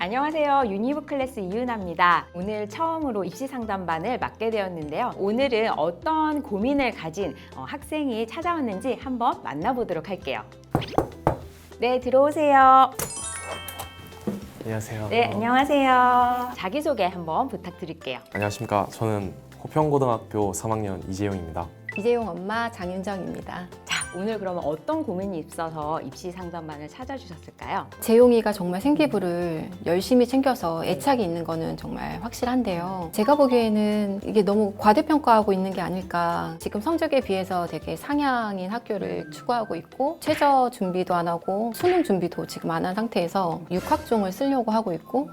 안녕하세요. 유니브 클래스 이은하입니다. 오늘 처음으로 입시 상담반을 맡게 되었는데요. 오늘은 어떤 고민을 가진 학생이 찾아왔는지 한번 만나보도록 할게요. 네, 들어오세요. 안녕하세요. 네, 안녕하세요. 자기소개 한번 부탁드릴게요. 안녕하십니까. 저는 호평고등학교 3학년 이재용입니다. 이재용 엄마 장윤정입니다. 자, 오늘 그러면 어떤 고민이 있어서 입시 상담반을 찾아주셨을까요? 재용이가 정말 생기부를 열심히 챙겨서 애착이 있는 거는 정말 확실한데요. 제가 보기에는 이게 너무 과대평가하고 있는 게 아닐까. 지금 성적에 비해서 되게 상향인 학교를 추구하고 있고 최저 준비도 안 하고 수능 준비도 지금 안 한 상태에서 육학종을 쓰려고 하고 있고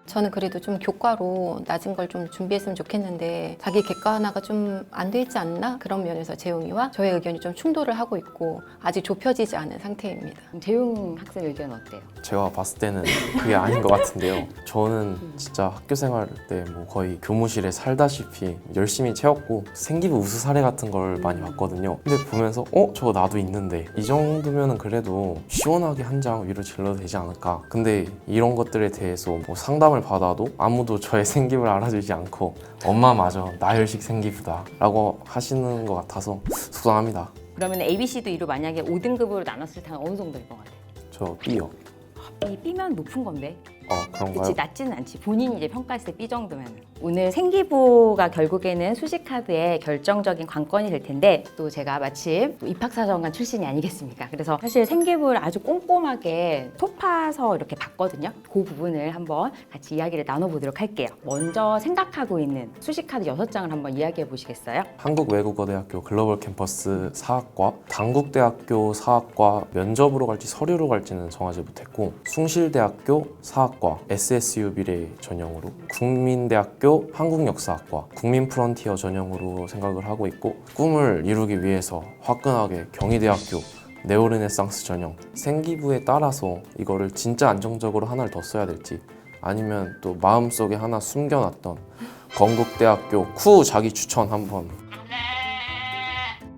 저는 그래도 좀 교과로 낮은 걸 좀 준비했으면 좋겠는데 자기 객관화가 좀 안 돼 있지 않나? 그런 면에서 재용이와 저의 의견이 좀 충돌을 하고 있고 아직 좁혀지지 않은 상태입니다. 재용 학생 의견 어때요? 제가 봤을 때는 그게 아닌 것 같은데요. 저는 진짜 학교 생활 때 뭐 거의 교무실에 살다시피 열심히 채웠고 생기부 우수 사례 같은 걸 많이 봤거든요. 근데 보면서 저거 나도 있는데 이 정도면은 그래도 시원하게 한 장 위로 질러도 되지 않을까. 근데 이런 것들에 대해서 뭐 상담을 받아도 아무도 저의 생기부를 알아주지 않고 엄마마저 나열식 생기부다 라고 하시는 것 같아서 속상합니다. 그러면 ABC도 E로 만약에 5등급으로 나눴을 때 어느 정도일 것 같아요? 저 B요. 이 B면 높은 건데. 그런가요? 그치, 낮지는 않지. 본인이 이제 평가했을 때 B 정도면. 오늘 생기부가 결국에는 수시카드의 결정적인 관건이 될 텐데 또 제가 마침 입학사정관 출신이 아니겠습니까? 그래서 사실 생기부를 아주 꼼꼼하게 톱파서 이렇게 봤거든요. 그 부분을 한번 같이 이야기를 나눠보도록 할게요. 먼저 생각하고 있는 수시카드 6장을 한번 이야기해 보시겠어요? 한국외국어대학교 글로벌 캠퍼스 사학과, 당국대학교 사학과 면접으로 갈지 서류로 갈지는 정하지 못했고 숭실대학교 사학과, SSU 미래 전형으로, 국민대학교 한국역사학과, 국민프론티어 전형으로 생각을 하고 있고 꿈을 이루기 위해서 화끈하게 경희대학교 네오르네상스 전형, 생기부에 따라서 이거를 진짜 안정적으로 하나를 더 써야 될지 아니면 또 마음속에 하나 숨겨놨던 건국대학교 쿠 자기 추천 한번.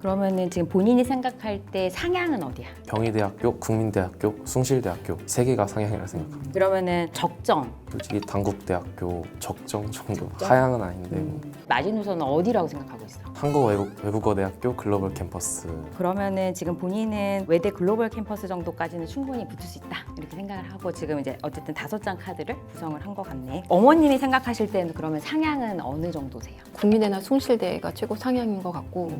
그러면은 지금 본인이 생각할 때 상향은 어디야? 경희대학교, 국민대학교, 숭실대학교 3개가 상향이라 생각합니다. 그러면은 적정. 솔직히 당국대학교 적정 정도, 하향은 아닌데 뭐. 마지노선은 어디라고 생각하고 있어? 한국외국어대학교 글로벌 캠퍼스. 그러면은 지금 본인은 외대 글로벌 캠퍼스 정도까지는 충분히 붙을 수 있다 이렇게 생각을 하고 지금 이제 어쨌든 5장 카드를 구성을 한 것 같네. 어머님이 생각하실 때는 그러면 상향은 어느 정도세요? 국민대나 숭실대가 최고 상향인 것 같고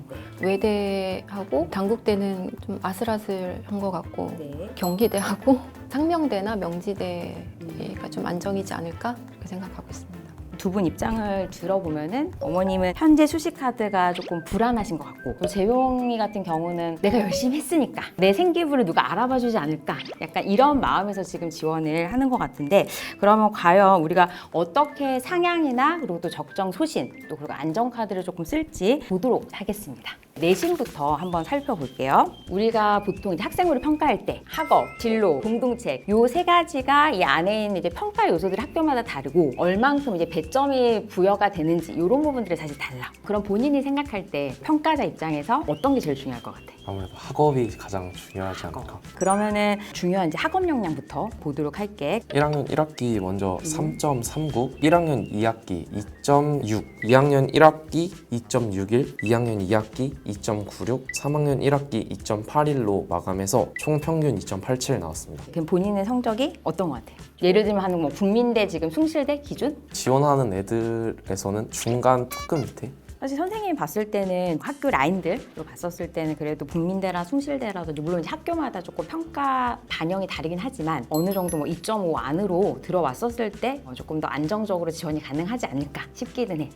외대하고 당국대는 좀 아슬아슬한 것 같고 네. 경기대하고 상명대나 명지대가 좀 안정이지 않을까 그렇게 생각하고 있습니다. 두 분 입장을 들어보면은 어머님은 현재 수시카드가 조금 불안하신 것 같고 또 재용이 같은 경우는 내가 열심히 했으니까 내 생기부를 누가 알아봐주지 않을까 약간 이런 마음에서 지금 지원을 하는 것 같은데 그러면 과연 우리가 어떻게 상향이나 그리고 또 적정 소신 또 그리고 안정카드를 조금 쓸지 보도록 하겠습니다. 내신부터 한번 살펴볼게요. 우리가 보통 이제 학생부를 평가할 때 학업, 진로, 공동책 요 3가지가 이 안에 있는 이제 평가 요소들이 학교마다 다르고 얼만큼 이제 배점이 부여가 되는지 이런 부분들이 사실 달라. 그럼 본인이 생각할 때 평가자 입장에서 어떤 게 제일 중요할 것 같아? 아무래도 학업이 가장 중요하지 않을까. 그러면은 중요한 이제 학업 역량부터 보도록 할게. 1학년 1학기 먼저 3.39, 1학년 2학기 2.6, 2학년 1학기 2.61, 2학년 2학기 2.96, 3학년 1학기 2.81로 마감해서 총 평균 2.87 나왔습니다. 그럼 본인의 성적이 어떤 것 같아요? 예를 들면 하는 뭐 국민대 지금 숭실대 기준? 지원하는 애들에서는 중간 조금 밑에. 사실 선생님이 봤을 때는 학교 라인들로 봤었을 때는 그래도 국민대라 숭실대라든지 물론 이제 학교마다 조금 평가 반영이 다르긴 하지만 어느 정도 뭐 2.5 안으로 들어왔었을 때 조금 더 안정적으로 지원이 가능하지 않을까 싶기는 해.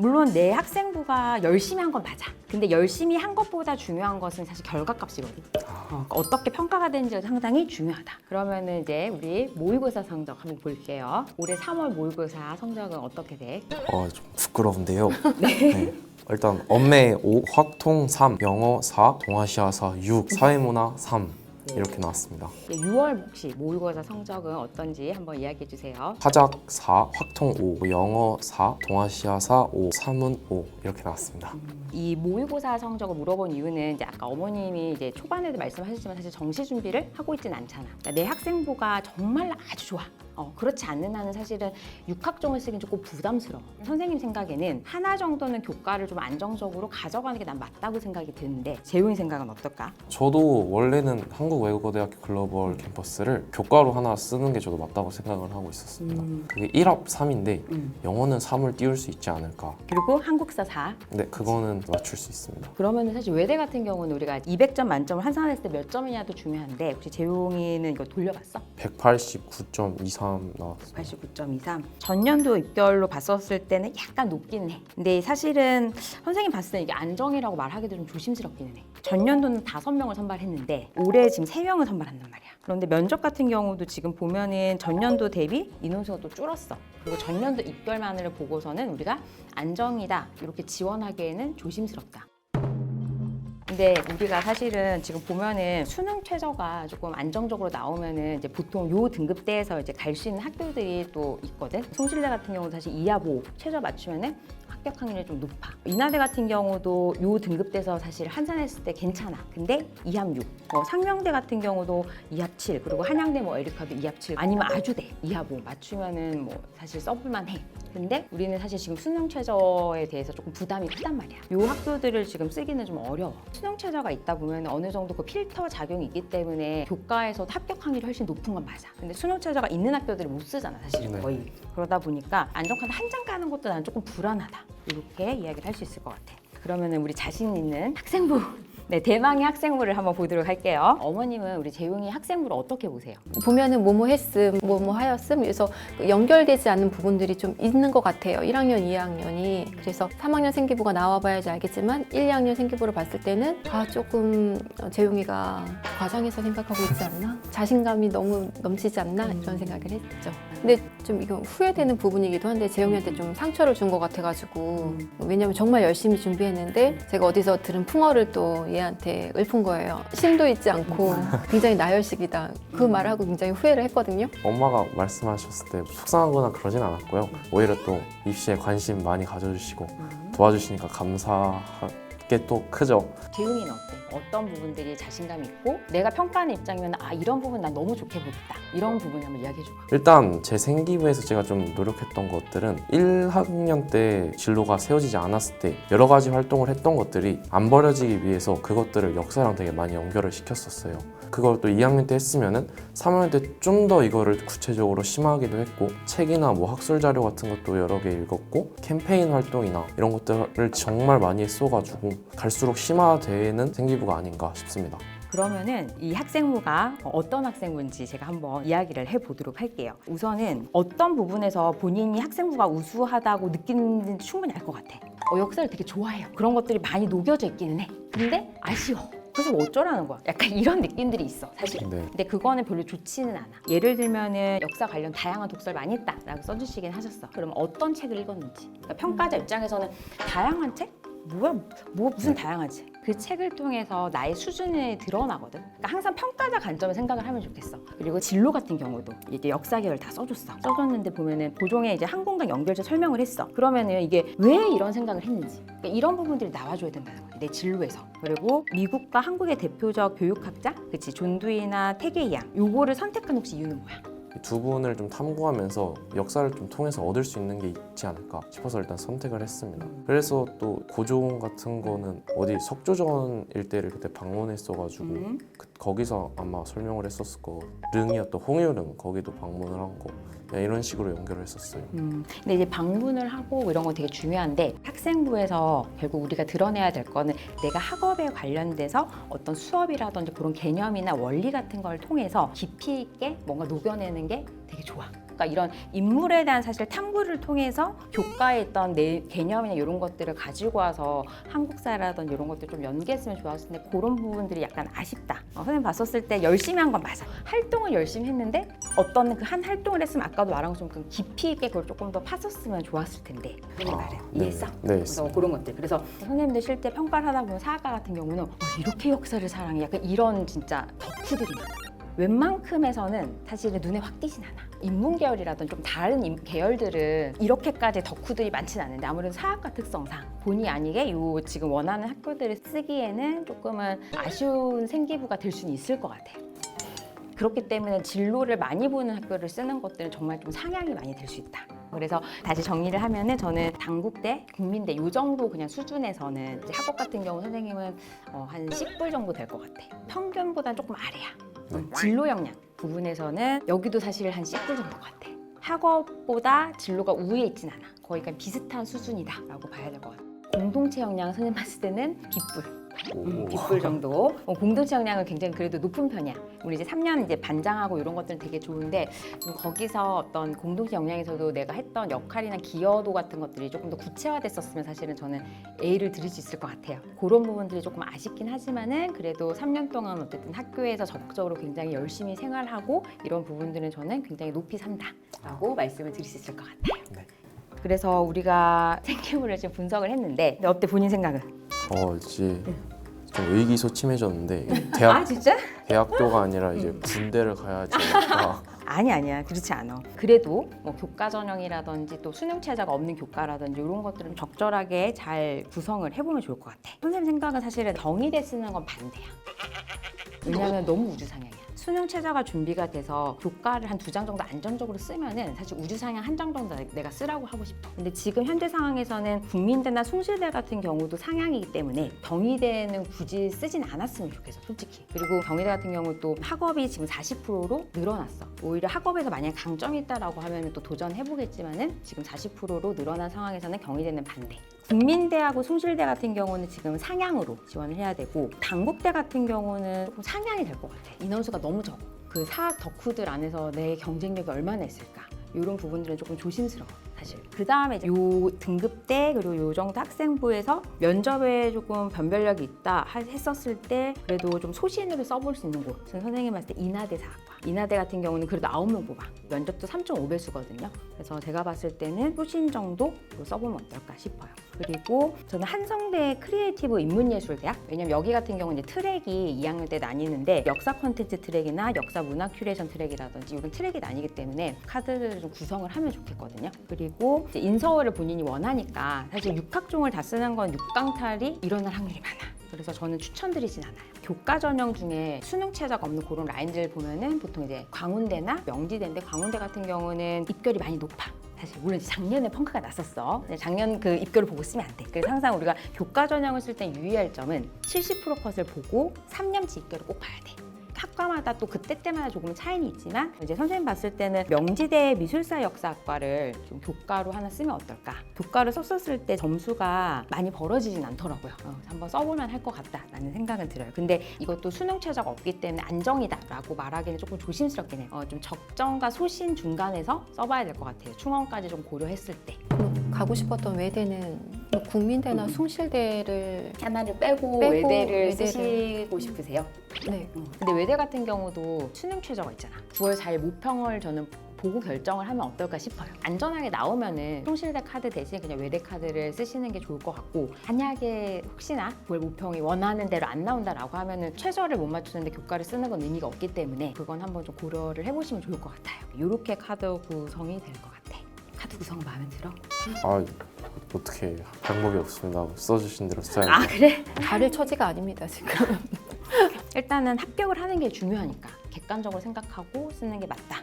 물론 내 학생부가 열심히 한 건 맞아. 근데 열심히 한 것보다 중요한 것은 사실 결과값이거든. 어떻게 평가가 되는지가 상당히 중요하다. 그러면은 이제 우리 모의고사 성적 한번 볼게요. 올해 3월 모의고사 성적은 어떻게 돼? 좀 부끄러운데요. 네. 일단 엄매 5, 확통 3, 영어 4, 동아시아 4, 6, 사회문화 3. 이렇게 나왔습니다. 6월 혹시 모의고사 성적은 어떤지 한번 이야기해 주세요. 화작 4, 확통 5, 영어 4, 동아시아 4, 5, 사문 5 이렇게 나왔습니다. 이 모의고사 성적을 물어본 이유는 이제 아까 어머님이 이제 초반에도 말씀하셨지만 사실 정시 준비를 하고 있진 않잖아. 그러니까 내 학생부가 정말 아주 좋아. 그렇지 않는 한은 사실은 6학종을 쓰긴 조금 부담스러워. 선생님 생각에는 하나 정도는 교과를 좀 안정적으로 가져가는 게 난 맞다고 생각이 드는데 재훈이 생각은 어떨까? 저도 원래는 한국외국어대학교 글로벌 캠퍼스를 교과로 하나 쓰는 게 저도 맞다고 생각을 하고 있었습니다. 그게 1합 3인데 영어는 3을 띄울 수 있지 않을까. 그리고 한국사 4. 네, 그거는 맞출 수 있습니다. 그러면 사실 외대 같은 경우는 우리가 200점 만점을 환산했을 때 몇 점이냐도 중요한데 혹시 재용이는 이거 돌려봤어? 189.23 나왔습니다. 89.23. 전년도 입결로 봤었을 때는 약간 높기는 해. 근데 사실은 선생님 봤을 때 이게 안정이라고 말하기도 좀 조심스럽기는 해. 전년도는 5명을 선발했는데 올해 지금 3명을 선발한단 말이야. 그런데 면접 같은 경우도 지금 보면은 전년도 대비 인원수가 또 줄었어. 그리고 전년도 입결만을 보고서는 우리가 안정이다 이렇게 지원하기에는 조심스럽다. 근데 우리가 사실은 지금 보면은 수능 최저가 조금 안정적으로 나오면은 이제 보통 요 등급대에서 이제 갈 수 있는 학교들이 또 있거든. 송실대 같은 경우는 사실 2합 5 최저 맞추면은 합격 확률이 좀 높아. 인하대 같은 경우도 요 등급대에서 사실 환산했을 때 괜찮아. 근데 2합 6. 상명대 같은 경우도 2합 7. 그리고 한양대 에리카도 2합 7. 아니면 아주대 2합 5 맞추면은 사실 써볼만 해. 근데 우리는 사실 지금 수능 최저에 대해서 조금 부담이 크단 말이야. 요 학교들을 지금 쓰기는 좀 어려워. 수능 최저가 있다 보면 어느 정도 그 필터 작용이 있기 때문에 교과에서 합격 확률이 훨씬 높은 건 맞아. 근데 수능 최저가 있는 학교들을 못 쓰잖아, 사실 네. 거의. 그러다 보니까 안정카드 한 장 까는 것도 나는 조금 불안하다. 이렇게 이야기를 할 수 있을 것 같아. 그러면은 우리 자신 있는 학생부. 네, 대망의 학생부를 한번 보도록 할게요. 어머님은 우리 재용이 학생부를 어떻게 보세요? 보면은 뭐뭐 했음, 뭐뭐 하였음, 그래서 연결되지 않는 부분들이 좀 있는 것 같아요. 1학년, 2학년이. 그래서 3학년 생기부가 나와봐야지 알겠지만 1, 2학년 생기부를 봤을 때는 조금 재용이가 과장해서 생각하고 있지 않나? 자신감이 너무 넘치지 않나? 이런 생각을 했죠. 근데 좀 이거 후회되는 부분이기도 한데 재용이한테 좀 상처를 준 것 같아가지고 왜냐면 정말 열심히 준비했는데 제가 어디서 들은 풍어를 또 얘한테 읊은 거예요. 심도 있지 않고 굉장히 나열식이다. 그 말하고 굉장히 후회를 했거든요. 엄마가 말씀하셨을 때 속상하거나 그러진 않았고요. 오히려 또 입시에 관심 많이 가져주시고 도와주시니까 감사하게 또 크죠. 재용이는 어때? 어떤 부분들이 자신감이 있고 내가 평가하는 입장이면 이런 부분 난 너무 좋게 보겠다. 이런 부분 한번 이야기해줘봐. 일단 제 생기부에서 제가 좀 노력했던 것들은 1학년 때 진로가 세워지지 않았을 때 여러 가지 활동을 했던 것들이 안 버려지기 위해서 그것들을 역사랑 되게 많이 연결을 시켰었어요. 그걸 또 2학년 때 했으면은 3학년 때 좀 더 이거를 구체적으로 심화하기도 했고 책이나 학술 자료 같은 것도 여러 개 읽었고 캠페인 활동이나 이런 것들을 정말 많이 했어가지고 갈수록 심화되는 생기부가 아닌가 싶습니다. 그러면은 이 학생부가 어떤 학생부인지 제가 한번 이야기를 해보도록 할게요. 우선은 어떤 부분에서 본인이 학생부가 우수하다고 느끼는지 충분히 알 것 같아. 역사를 되게 좋아해요. 그런 것들이 많이 녹여져 있기는 해. 근데 아쉬워. 그래서 어쩌라는 거야. 약간 이런 느낌들이 있어, 사실. 네. 근데 그거는 별로 좋지는 않아. 예를 들면은 역사 관련 다양한 독서를 많이 했다라고 써주시긴 하셨어. 그럼 어떤 책을 읽었는지. 그러니까 평가자 입장에서는 다양한 책? 무슨 다양한 책? 그 책을 통해서 나의 수준이 드러나거든. 그러니까 항상 평가자 관점을 생각을 하면 좋겠어. 그리고 진로 같은 경우도 이제 역사 계열 다 써줬는데 보면은 도종에 이제 항공과 연결해서 설명을 했어. 그러면은 이게 왜 이런 생각을 했는지 그러니까 이런 부분들이 나와줘야 된다는 거야. 내 진로에서. 그리고 미국과 한국의 대표적 교육학자, 그치 존 두이나 태계이 양, 요거를 선택한 혹시 이유는 뭐야? 두 분을 좀 탐구하면서 역사를 좀 통해서 얻을 수 있는 게 있지 않을까 싶어서 일단 선택을 했습니다. 그래서 또 고종 같은 거는 어디 석조전 일대를 그때 방문했어가지고 거기서 아마 설명을 했었을 거. 릉이었던 홍유릉 거기도 방문을 한 거. 이런 식으로 연결을 했었어요. 근데 이제 방문을 하고 이런 거 되게 중요한데 학생부에서 결국 우리가 드러내야 될 거는 내가 학업에 관련돼서 어떤 수업이라든지 그런 개념이나 원리 같은 걸 통해서 깊이 있게 뭔가 녹여내는 게 되게 좋아. 했을까 이런 인물에 대한 사실 탐구를 통해서 교과에 있던 내 개념이나 이런 것들을 가지고 와서 한국사라든지 이런 것들 좀 연계했으면 좋았을 텐데 그런 부분들이 약간 아쉽다. 선생님 봤었을 때 열심히 한 건 맞아. 활동을 열심히 했는데 어떤 그 한 활동을 했으면 아까도 말한 것처럼 좀 깊이 있게 그걸 조금 더 팠었으면 좋았을 텐데. 그런 말을 이해했어? 네, 그래서 있습니다. 그런 것들. 그래서 선생님들 실제 평가를 하다 보면 사학과 같은 경우는 이렇게 역사를 사랑해. 약간 이런 진짜 덕후들이 많아. 웬만큼에서는 사실은 눈에 확 띄진 않아. 인문계열이라든 좀 다른 계열들은 이렇게까지 덕후들이 많진 않은데 아무래도 사학과 특성상 본의 아니게 요 지금 원하는 학교들을 쓰기에는 조금은 아쉬운 생기부가 될 수는 있을 것 같아요. 그렇기 때문에 진로를 많이 보는 학교를 쓰는 것들은 정말 좀 상향이 많이 될 수 있다. 그래서 다시 정리를 하면은 저는 단국대, 국민대 요 정도 그냥 수준에서는 이제 학업 같은 경우 선생님은 한 10불 정도 될 것 같아. 평균보다 조금 아래야. 진로 역량 부분에서는 여기도 사실 한 10불 정도 같아. 학업보다 진로가 우위에 있진 않아. 거의 그냥 비슷한 수준이다라고 봐야 될 것 같아. 공동체 역량 선생님 봤을 때는 B불. B불 정도. 공동체 역량은 굉장히 그래도 높은 편이야. 우리 이제 3년 이제 반장하고 이런 것들은 되게 좋은데 좀 거기서 어떤 공동체 역량에서도 내가 했던 역할이나 기여도 같은 것들이 조금 더 구체화됐었으면 사실은 저는 A를 드릴 수 있을 것 같아요. 그런 부분들이 조금 아쉽긴 하지만은 그래도 3년 동안 어쨌든 학교에서 적극적으로 굉장히 열심히 생활하고 이런 부분들은 저는 굉장히 높이 산다라고 말씀을 드릴 수 있을 것 같아요. 네. 그래서 우리가 생기부를 지금 분석을 했는데 근데 어때 본인 생각은? 이제 좀 의기소침해졌는데 아 진짜? 대학교가 아니라 이제 군대를 가야지 않을까. 아니야 그렇지 않아. 그래도 뭐 교과 전형이라든지 또 수능 최저가 없는 교과라든지 이런 것들은 적절하게 잘 구성을 해보면 좋을 것 같아. 선생님 생각은 사실은 정의대 쓰는 건 반대야. 왜냐하면 너무 우주상향이야. 수능 최저가 준비가 돼서 교과를 한 2장 정도 안정적으로 쓰면은 사실 우주상향 한 장 정도 내가 쓰라고 하고 싶어. 근데 지금 현재 상황에서는 국민대나 숭실대 같은 경우도 상향이기 때문에 경희대는 굳이 쓰진 않았으면 좋겠어 솔직히. 그리고 경희대 같은 경우 또 학업이 지금 40%로 늘어났어. 오히려 학업에서 만약에 강점이 있다라고 하면 또 도전해보겠지만은 지금 40%로 늘어난 상황에서는 경희대는 반대. 국민대하고 숭실대 같은 경우는 지금 상향으로 지원을 해야 되고 단국대 같은 경우는 조금 상향이 될 것 같아. 인원수가 너무 적어. 그 사학 덕후들 안에서 내 경쟁력이 얼마나 있을까? 이런 부분들은 조금 조심스러워 사실. 그 다음에 이제 요 등급대 그리고 요 정도 학생부에서 면접에 조금 변별력이 있다 했었을 때 그래도 좀 소신으로 써볼 수 있는 곳. 저는 선생님 봤을 때 인하대 사학과. 인하대 같은 경우는 그래도 9명 뽑아. 면접도 3.5배수거든요. 그래서 제가 봤을 때는 소신 정도로 써보면 어떨까 싶어요. 그리고 저는 한성대 크리에이티브 인문예술대학. 왜냐면 여기 같은 경우는 이제 트랙이 2학년 때 나뉘는데 역사 콘텐츠 트랙이나 역사 문화 큐레이션 트랙이라든지 이런 트랙이 나뉘기 때문에 카드를 좀 구성을 하면 좋겠거든요. 그리고 이제 인서울을 본인이 원하니까 사실 6학종을 다 쓰는 건 6강탈이 일어날 확률이 많아. 그래서 저는 추천드리진 않아요. 교과 전형 중에 수능 최저가 없는 그런 라인들 보면은 보통 이제 광운대나 명지대인데 광운대 같은 경우는 입결이 많이 높아. 사실 물론 작년에 펑크가 났었어. 작년 그 입결을 보고 쓰면 안 돼. 그래서 항상 우리가 교과 전형을 쓸 때 유의할 점은 70% 컷을 보고 3년치 입결을 꼭 봐야 돼. 학과마다 또 그때마다 조금 차이는 있지만 이제 선생님 봤을 때는 명지대 미술사 역사학과를 좀 교과로 하나 쓰면 어떨까? 교과를 썼었을 때 점수가 많이 벌어지진 않더라고요. 한번 써볼만 할 것 같다라는 생각은 들어요. 근데 이것도 수능 최저가 없기 때문에 안정이다라고 말하기는 조금 조심스럽긴 해요. 좀 적정과 소신 중간에서 써봐야 될 것 같아요. 충원까지 좀 고려했을 때. 가고 싶었던 외대는 뭐 국민대나 숭실대를 하나를 빼고 외대를 쓰시고 싶으세요? 네. 근데 외대 같은 경우도 수능 최저가 있잖아. 9월 4일 모평을 저는 보고 결정을 하면 어떨까 싶어요. 안전하게 나오면은 숭실대 카드 대신 그냥 외대 카드를 쓰시는 게 좋을 것 같고 만약에 혹시나 9월 모평이 원하는 대로 안 나온다라고 하면은 최저를 못 맞추는데 교과를 쓰는 건 의미가 없기 때문에 그건 한번 좀 고려를 해보시면 좋을 것 같아요. 이렇게 카드 구성이 될 것 같아. 카드 구성 마음에 들어? 어떻게 방법이 없습니다. 써주신 대로 써야죠. 아 그래? 가릴 처지가 아닙니다 지금. 일단은 합격을 하는 게 중요하니까 객관적으로 생각하고 쓰는 게 맞다.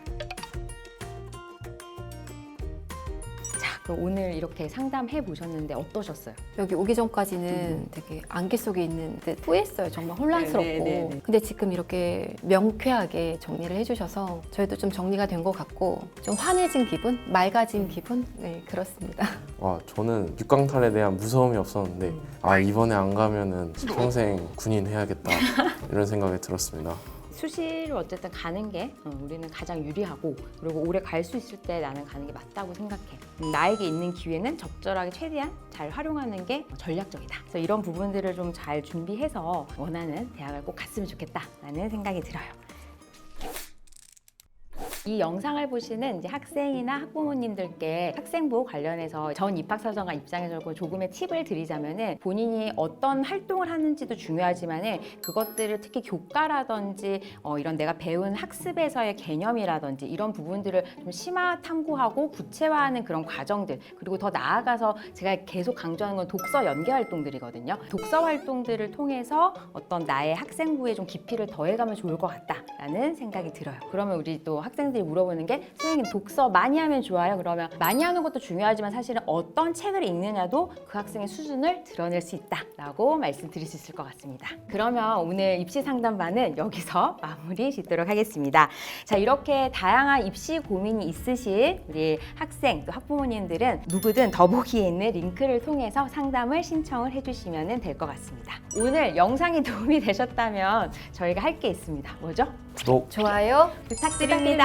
자, 그럼 오늘 이렇게 상담해 보셨는데 어떠셨어요? 여기 오기 전까지는 되게 안개 속에 있는 듯 후회했어요. 정말 혼란스럽고. 네네네. 근데 지금 이렇게 명쾌하게 정리를 해주셔서 저희도 좀 정리가 된 것 같고 좀 환해진 기분, 맑아진 기분, 네 그렇습니다. 저는 6강탈에 대한 무서움이 없었는데 이번에 안 가면은 평생 군인 해야겠다 이런 생각이 들었습니다. 수시로 어쨌든 가는 게 우리는 가장 유리하고 그리고 오래 갈 수 있을 때 나는 가는 게 맞다고 생각해. 나에게 있는 기회는 적절하게 최대한 잘 활용하는 게 전략적이다. 그래서 이런 부분들을 좀 잘 준비해서 원하는 대학을 꼭 갔으면 좋겠다라는 생각이 들어요. 이 영상을 보시는 이제 학생이나 학부모님들께 학생부 관련해서 전 입학사정과 입장에서 조금의 팁을 드리자면은 본인이 어떤 활동을 하는지도 중요하지만은 그것들을 특히 교과라든지 이런 내가 배운 학습에서의 개념이라든지 이런 부분들을 좀 심화 탐구하고 구체화하는 그런 과정들 그리고 더 나아가서 제가 계속 강조하는 건 독서 연계 활동들이거든요. 독서 활동들을 통해서 어떤 나의 학생부에 좀 깊이를 더해가면 좋을 것 같다라는 생각이 들어요. 그러면 우리 또 학생들이 물어보는 게 선생님 독서 많이 하면 좋아요? 그러면 많이 하는 것도 중요하지만 사실은 어떤 책을 읽느냐도 그 학생의 수준을 드러낼 수 있다라고 말씀드릴 수 있을 것 같습니다. 그러면 오늘 입시 상담반은 여기서 마무리 짓도록 하겠습니다. 자, 이렇게 다양한 입시 고민이 있으신 우리 학생 또 학부모님들은 누구든 더보기에 있는 링크를 통해서 상담을 신청을 해주시면 될 것 같습니다. 오늘 영상이 도움이 되셨다면 저희가 할 게 있습니다. 뭐죠? 구독! 좋아요 부탁드립니다.